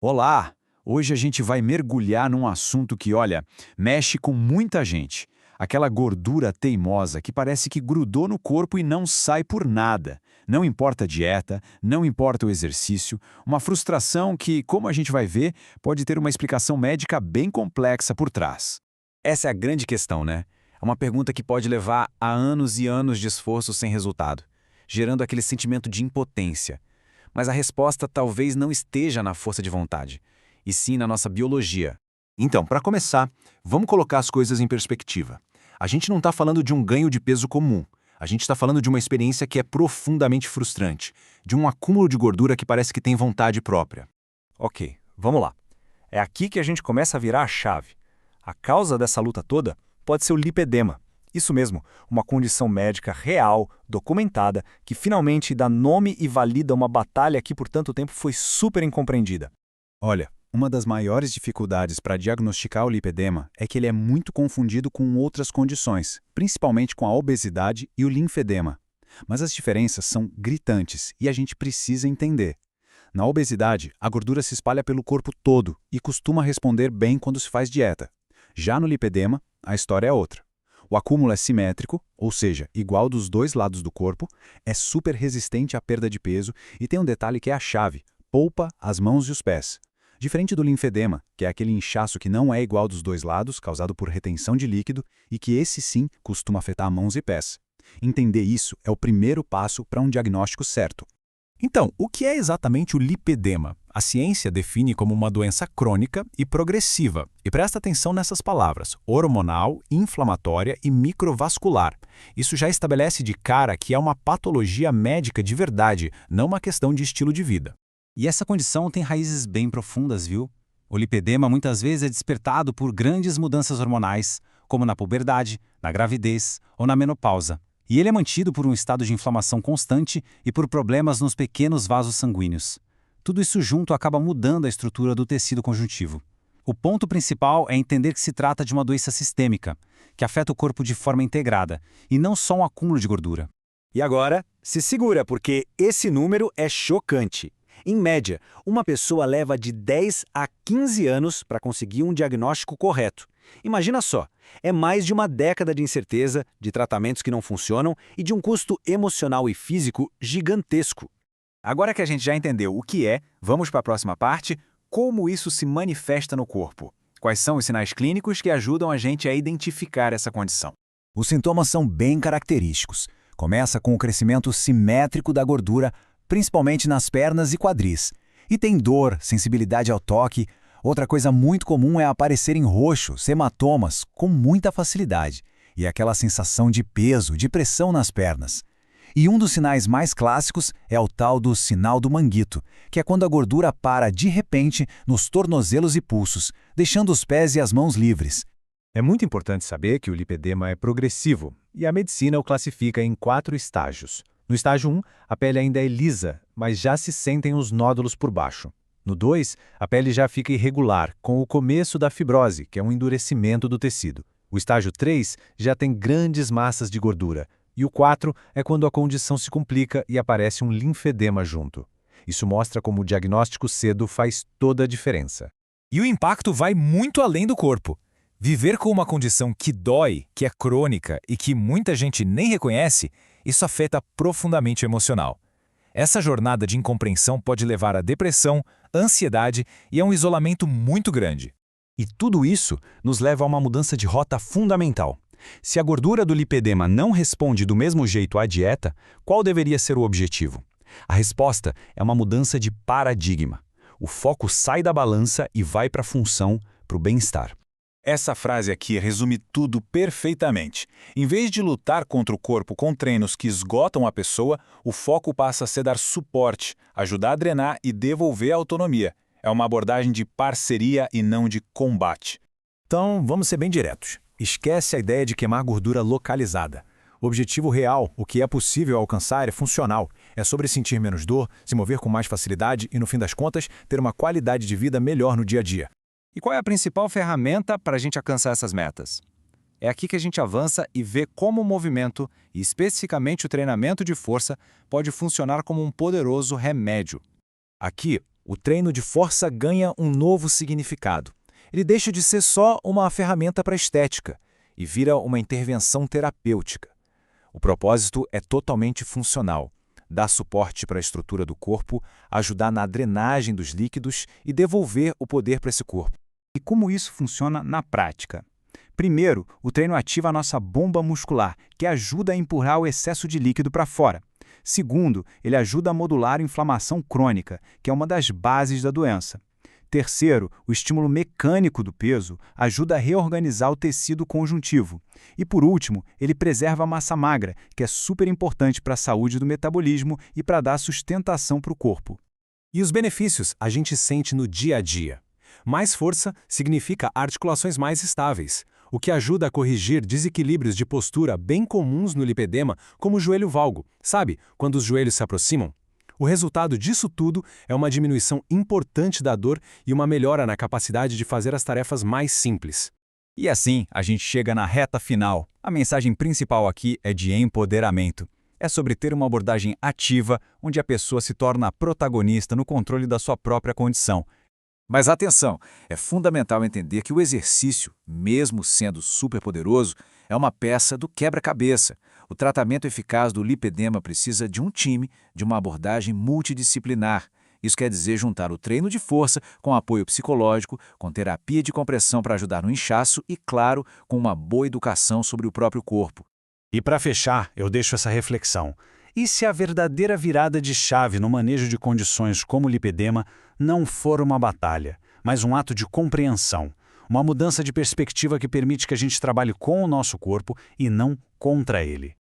Olá! Hoje a gente vai mergulhar num assunto que, olha, mexe com muita gente. Aquela gordura teimosa que parece que grudou no corpo e não sai por nada. Não importa a dieta, não importa o exercício, uma frustração que, como a gente vai ver, pode ter uma explicação médica bem complexa por trás. Essa é a grande questão, né? É uma pergunta que pode levar a anos e anos de esforço sem resultado, gerando aquele sentimento de impotência. Mas a resposta talvez não esteja na força de vontade, e sim na nossa biologia. Então, para começar, vamos colocar as coisas em perspectiva. A gente não está falando de um ganho de peso comum. A gente está falando de uma experiência que é profundamente frustrante, de um acúmulo de gordura que parece que tem vontade própria. Ok, vamos lá. É aqui que a gente começa a virar a chave. A causa dessa luta toda pode ser o lipedema. Isso mesmo, uma condição médica real, documentada, que finalmente dá nome e valida uma batalha que por tanto tempo foi super incompreendida. Olha, uma das maiores dificuldades para diagnosticar o lipedema é que ele é muito confundido com outras condições, principalmente com a obesidade e o linfedema. Mas as diferenças são gritantes e a gente precisa entender. Na obesidade, a gordura se espalha pelo corpo todo e costuma responder bem quando se faz dieta. Já no lipedema, a história é outra. O acúmulo é simétrico, ou seja, igual dos dois lados do corpo, é super resistente à perda de peso e tem um detalhe que é a chave: poupa as mãos e os pés. Diferente do linfedema, que é aquele inchaço que não é igual dos dois lados, causado por retenção de líquido, e que esse sim costuma afetar mãos e pés. Entender isso é o primeiro passo para um diagnóstico certo. Então, o que é exatamente o lipedema? A ciência define como uma doença crônica e progressiva. E presta atenção nessas palavras: hormonal, inflamatória e microvascular. Isso já estabelece de cara que é uma patologia médica de verdade, não uma questão de estilo de vida. E essa condição tem raízes bem profundas, viu? O lipedema muitas vezes é despertado por grandes mudanças hormonais, como na puberdade, na gravidez ou na menopausa. E ele é mantido por um estado de inflamação constante e por problemas nos pequenos vasos sanguíneos. Tudo isso junto acaba mudando a estrutura do tecido conjuntivo. O ponto principal é entender que se trata de uma doença sistêmica, que afeta o corpo de forma integrada, e não só um acúmulo de gordura. E agora, se segura, porque esse número é chocante. Em média, uma pessoa leva de 10 a 15 anos para conseguir um diagnóstico correto. Imagina só, é mais de uma década de incerteza, de tratamentos que não funcionam e de um custo emocional e físico gigantesco. Agora que a gente já entendeu o que é, vamos para a próxima parte: como isso se manifesta no corpo. Quais são os sinais clínicos que ajudam a gente a identificar essa condição? Os sintomas são bem característicos. Começa com o crescimento simétrico da gordura, principalmente nas pernas e quadris. E tem dor, sensibilidade ao toque. Outra coisa muito comum é aparecerem roxos, hematomas, com muita facilidade. E aquela sensação de peso, de pressão nas pernas. E um dos sinais mais clássicos é o tal do sinal do manguito, que é quando a gordura para de repente nos tornozelos e pulsos, deixando os pés e as mãos livres. É muito importante saber que o lipedema é progressivo, e a medicina o classifica em 4 estágios. No estágio 1, a pele ainda é lisa, mas já se sentem os nódulos por baixo. No 2, a pele já fica irregular, com o começo da fibrose, que é um endurecimento do tecido. O estágio 3 já tem grandes massas de gordura. E o 4 é quando a condição se complica e aparece um linfedema junto. Isso mostra como o diagnóstico cedo faz toda a diferença. E o impacto vai muito além do corpo. Viver com uma condição que dói, que é crônica e que muita gente nem reconhece, isso afeta profundamente o emocional. Essa jornada de incompreensão pode levar a depressão, ansiedade e a um isolamento muito grande. E tudo isso nos leva a uma mudança de rota fundamental. Se a gordura do lipedema não responde do mesmo jeito à dieta, qual deveria ser o objetivo? A resposta é uma mudança de paradigma. O foco sai da balança e vai para a função, para o bem-estar. Essa frase aqui resume tudo perfeitamente. Em vez de lutar contra o corpo com treinos que esgotam a pessoa, o foco passa a ser dar suporte, ajudar a drenar e devolver a autonomia. É uma abordagem de parceria e não de combate. Então, vamos ser bem diretos. Esquece a ideia de queimar gordura localizada. O objetivo real, o que é possível alcançar, é funcional. É sobre sentir menos dor, se mover com mais facilidade e, no fim das contas, ter uma qualidade de vida melhor no dia a dia. E qual é a principal ferramenta para a gente alcançar essas metas? É aqui que a gente avança e vê como o movimento, e especificamente o treinamento de força, pode funcionar como um poderoso remédio. Aqui, o treino de força ganha um novo significado. Ele deixa de ser só uma ferramenta para estética e vira uma intervenção terapêutica. O propósito é totalmente funcional. Dar suporte para a estrutura do corpo, ajudar na drenagem dos líquidos e devolver o poder para esse corpo. E como isso funciona na prática? Primeiro, o treino ativa a nossa bomba muscular, que ajuda a empurrar o excesso de líquido para fora. Segundo, ele ajuda a modular a inflamação crônica, que é uma das bases da doença. Terceiro, o estímulo mecânico do peso ajuda a reorganizar o tecido conjuntivo. E por último, ele preserva a massa magra, que é super importante para a saúde do metabolismo e para dar sustentação para o corpo. E os benefícios a gente sente no dia a dia. Mais força significa articulações mais estáveis, o que ajuda a corrigir desequilíbrios de postura bem comuns no lipedema, como o joelho valgo, sabe, quando os joelhos se aproximam? O resultado disso tudo é uma diminuição importante da dor e uma melhora na capacidade de fazer as tarefas mais simples. E assim, a gente chega na reta final. A mensagem principal aqui é de empoderamento. É sobre ter uma abordagem ativa, onde a pessoa se torna protagonista no controle da sua própria condição. Mas atenção, é fundamental entender que o exercício, mesmo sendo superpoderoso, é uma peça do quebra-cabeça. O tratamento eficaz do lipedema precisa de um time, de uma abordagem multidisciplinar. Isso quer dizer juntar o treino de força com apoio psicológico, com terapia de compressão para ajudar no inchaço e, claro, com uma boa educação sobre o próprio corpo. E para fechar, eu deixo essa reflexão. E se a verdadeira virada de chave no manejo de condições como o lipedema não for uma batalha, mas um ato de compreensão, uma mudança de perspectiva que permite que a gente trabalhe com o nosso corpo e não contra ele?